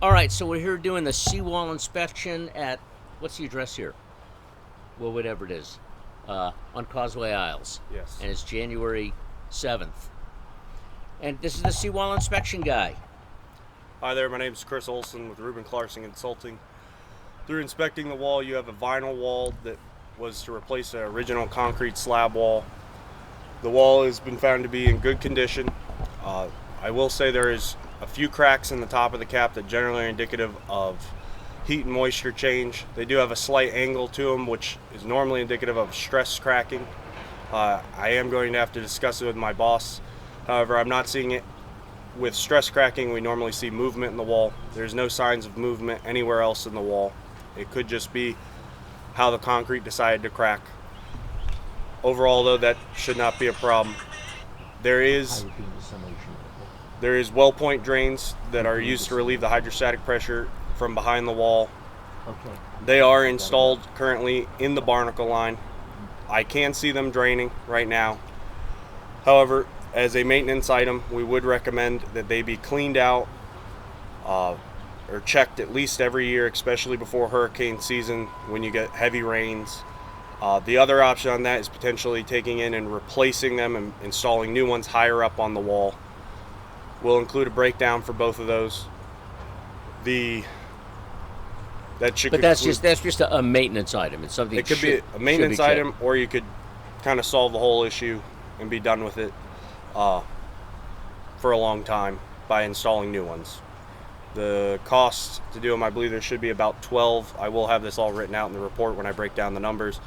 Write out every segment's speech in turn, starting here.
All right, so we're here doing the seawall inspection at, what's the address here? Well, whatever it is, on Causeway Isles. Yes. And it's January 7th. And this is the seawall inspection guy. Hi there, my name is Chris Olson with Ruben Clarkson Consulting. Through inspecting the wall, you have a vinyl wall that was to replace an original concrete slab wall. The wall has been found to be in good condition. I will say there is a few cracks in the top of the cap that generally are indicative of heat and moisture change. They do have a slight angle to them, which is normally indicative of stress cracking. I am going to have to discuss it with my boss. However, I'm not seeing it with stress cracking. We normally see movement in the wall. There's no signs of movement anywhere else in the wall. It could just be how the concrete decided to crack. Overall, though, that should not be a problem. There is well point drains that are used to relieve the hydrostatic pressure from behind the wall. Okay. They are installed currently in the barnacle line. I can see them draining right now. However, as a maintenance item, we would recommend that they be cleaned out or checked at least every year, especially before hurricane season when you get heavy rains. The other option on that is potentially taking in and replacing them and installing new ones higher up on the wall. We'll include a breakdown for both of those. That's just a maintenance item. It's something. It could be a maintenance item, or you could kind of solve the whole issue and be done with it for a long time by installing new ones. The cost to do them, I believe there should be about 12. I will have this all written out in the report when I break down the numbers.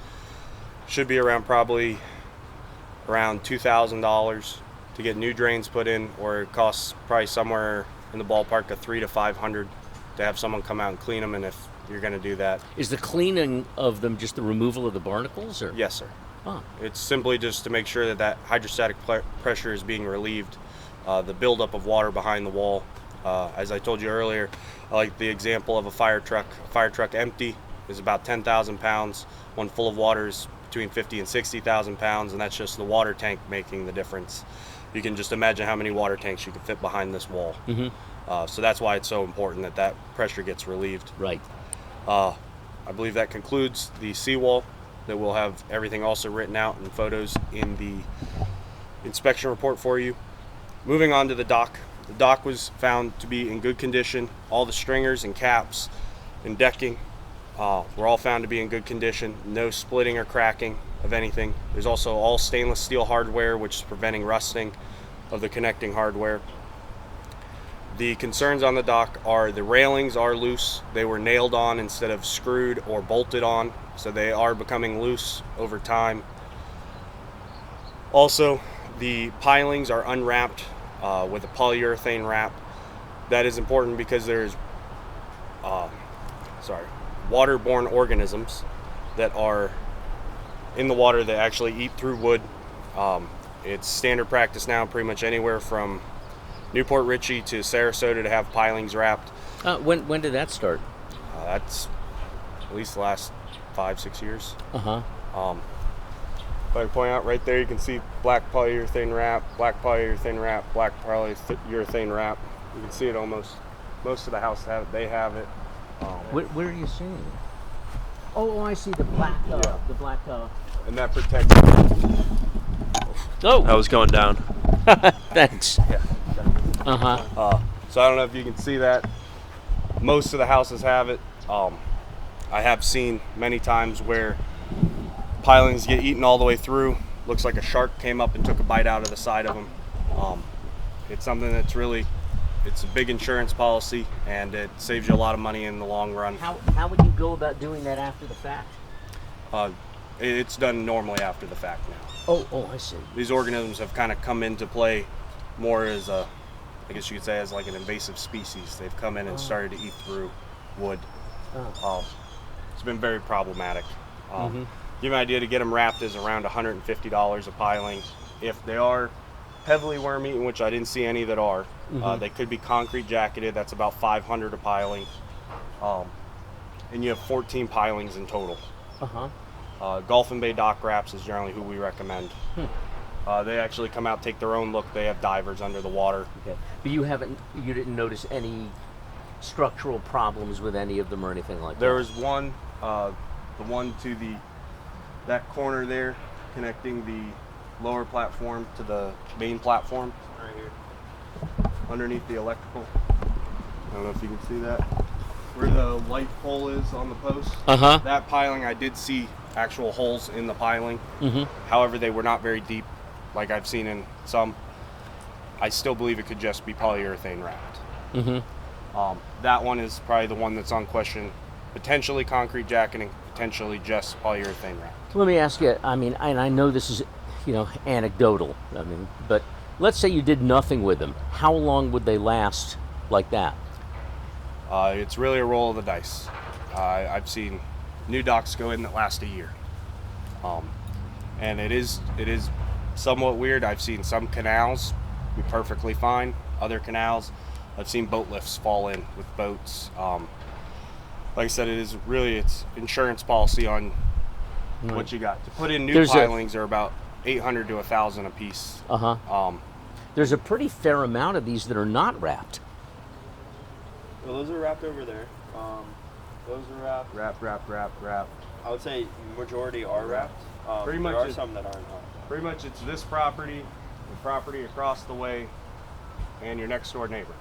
Should be probably around $2,000 to get new drains put in, or it costs probably somewhere in the ballpark of $300 to $500 to have someone come out and clean them. And if you're going to do that, Is the cleaning of them just the removal of the barnacles, or? yes, sir. Oh. It's simply just to make sure that hydrostatic pressure is being relieved, the buildup of water behind the wall. As I told you earlier, I like the example of a fire truck. A fire truck empty is about 10,000 pounds. One full of water is between 50 and 60,000 pounds, and that's just the water tank making the difference. You can just imagine how many water tanks you can fit behind this wall. Mm-hmm. So that's why it's so important that pressure gets relieved. Right. I believe that concludes the seawall. That we'll have everything also written out and photos in the inspection report for you. Moving on to the dock. The dock was found to be in good condition. All the stringers and caps and decking were all found to be in good condition. No splitting or cracking of anything. There's also all stainless steel hardware, which is preventing rusting of the connecting hardware. The concerns on the dock are the railings are loose. They were nailed on instead of screwed or bolted on, so they are becoming loose over time. Also, the pilings are unwrapped with a polyurethane wrap. That is important because there's waterborne organisms that are in the water that actually eat through wood. It's standard practice now pretty much anywhere from Newport Richey to Sarasota to have pilings wrapped. When did that start? That's at least the last 5-6 years. Uh-huh. If I point out right there, you can see black polyurethane wrap, black polyurethane wrap, black polyurethane wrap. You can see it almost. Most of the house they have it. Where are you seeing it? Oh, I see the black. Yeah. The black. And that protects. Oh. I was going down. Thanks. Yeah. Uh-huh. So I don't know if you can see that. Most of the houses have it. I have seen many times where pilings get eaten all the way through. Looks like a shark came up and took a bite out of the side of them. It's something that's it's a big insurance policy, and it saves you a lot of money in the long run. How would you go about doing that after the fact? It's done normally after the fact now. Oh, I see. These organisms have kind of come into play more as I guess you could say as like an invasive species. They've come in and started to eat through wood. It's been very problematic. Give you an idea, to get them wrapped is around $150 a piling. If they are heavily worm eaten, which I didn't see any that are, they could be concrete jacketed. That's about $500 a piling. And you have 14 pilings in total. Golf and Bay dock wraps is generally who we recommend. They actually come out, take their own look. They have divers under the water. Okay. But you didn't notice any structural problems with any of them or anything like There that? was one, the one to that corner there, connecting the lower platform to the main platform, right here, underneath the electrical. I don't know if you can see that. Where the light pole is on the post. Uh-huh. That piling, I did see actual holes in the piling. Mm-hmm. However, they were not very deep, like I've seen in some. I still believe it could just be polyurethane wrapped. Mm-hmm. That one is probably the one that's on question. Potentially concrete jacketing, potentially just polyurethane wrapped. Let me ask you, I mean, and I know this is, anecdotal, I mean, but let's say you did nothing with them. How long would they last like that? It's really a roll of the dice. I've seen new docks go in that last a year. And it is somewhat weird. I've seen some canals be perfectly fine. Other canals, I've seen boat lifts fall in with boats. Like I said, it's insurance policy on what you got. To put in new pilings are about $800 to $1,000 a piece. Uh-huh. There's a pretty fair amount of these that are not wrapped. Well, those are wrapped over there. Those are wrapped. Wrap. I would say majority are wrapped. Pretty much there are some that aren't. Pretty much it's this property, the property across the way, and your next door neighbor.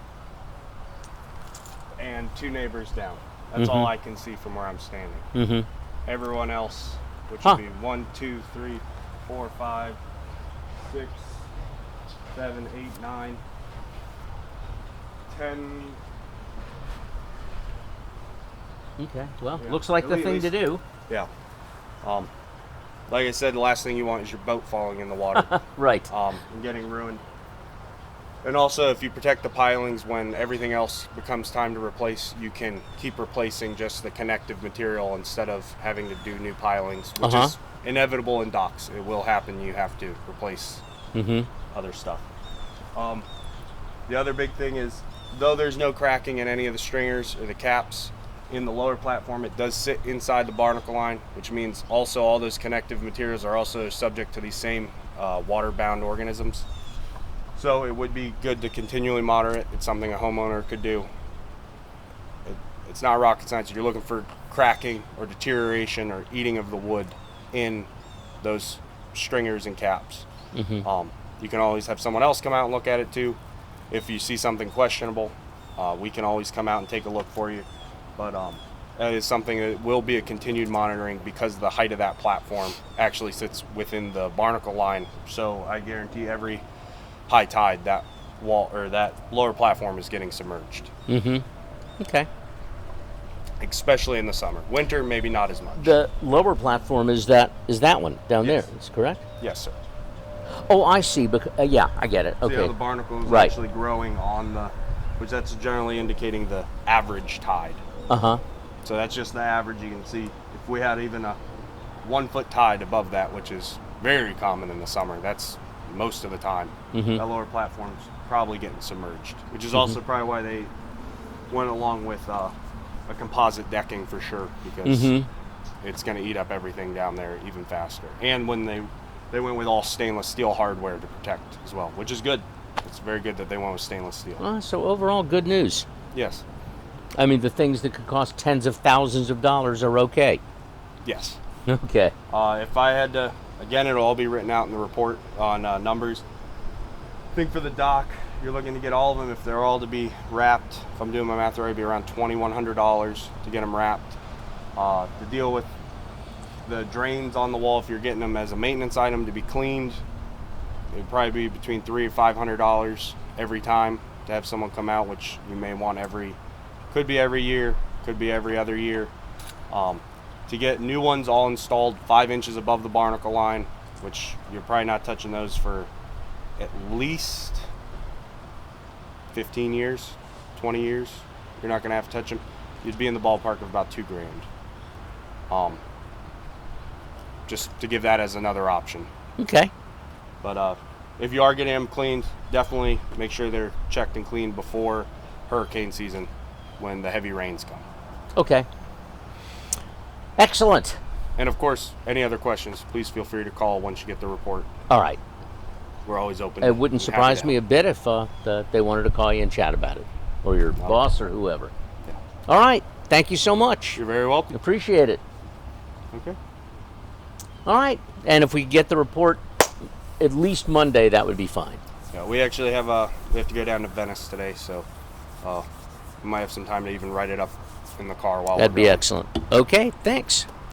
And 2 neighbors down. That's all I can see from where I'm standing. Mm-hmm. Everyone else, which would be 1, 2, 3, 4, 5, 6, 7, 8, 9, 10. Okay, well, Yeah. looks like At the least- thing to do. Yeah. Like I said, the last thing you want is your boat falling in the water. Right. And getting ruined. And also, if you protect the pilings when everything else becomes time to replace, you can keep replacing just the connective material instead of having to do new pilings, which is inevitable in docks. It will happen. You have to replace other stuff. The other big thing is, though there's no cracking in any of the stringers or the caps in the lower platform, it does sit inside the barnacle line, which means also all those connective materials are also subject to these same water-bound organisms. So it would be good to continually monitor it. It's something a homeowner could do. It's not rocket science. If you're looking for cracking or deterioration or eating of the wood in those stringers and caps, you can always have someone else come out and look at it too. If you see something questionable, we can always come out and take a look for you. But that is something that will be a continued monitoring because the height of that platform actually sits within the barnacle line. So I guarantee every high tide that wall or that lower platform is getting submerged. Okay. Especially in the summer. Winter, maybe not as much. The lower platform is that one down Yes. there. Is correct? Yes, sir. Oh, I see. Yeah, I get it. See how Okay. the barnacle is Right. actually growing on which that's generally indicating the average tide. Uh-huh. So that's just the average. You can see if we had even a 1 foot tide above that, which is very common in the summer, that's most of the time, that lower platform's probably getting submerged, which is also probably why they went along with a composite decking for sure, because it's going to eat up everything down there even faster. And when they went with all stainless steel hardware to protect as well, which is good. It's very good that they went with stainless steel. So overall, good news. Yes. I mean, the things that could cost tens of thousands of dollars are okay. Yes. Okay. If I had to, again, it'll all be written out in the report on numbers. I think for the dock, you're looking to get all of them. If they're all to be wrapped, if I'm doing my math right, it'd be around $2,100 to get them wrapped. To deal with the drains on the wall, if you're getting them as a maintenance item to be cleaned, it'd probably be between $300 and $500 every time to have someone come out, which you may want could be every year, could be every other year. To get new ones all installed 5 inches above the barnacle line, which you're probably not touching those for at least 15 years, 20 years. You're not going to have to touch them. You'd be in the ballpark of about $2,000. Just to give that as another option. Okay. But if you are getting them cleaned, definitely make sure they're checked and cleaned before hurricane season when the heavy rains come. Okay. Excellent. And of course, any other questions, please feel free to call once you get the report. All right. We're always open. It wouldn't surprise me a bit if they wanted to call you and chat about it, or your boss or whoever. All right. Thank you so much. You're very welcome. Appreciate it. Okay. All right. And if we get the report at least Monday, that would be fine. Yeah, we actually have we have to go down to Venice today, so we might have some time to even write it up in the car while That'd we're be going. excellent. Okay. Thanks.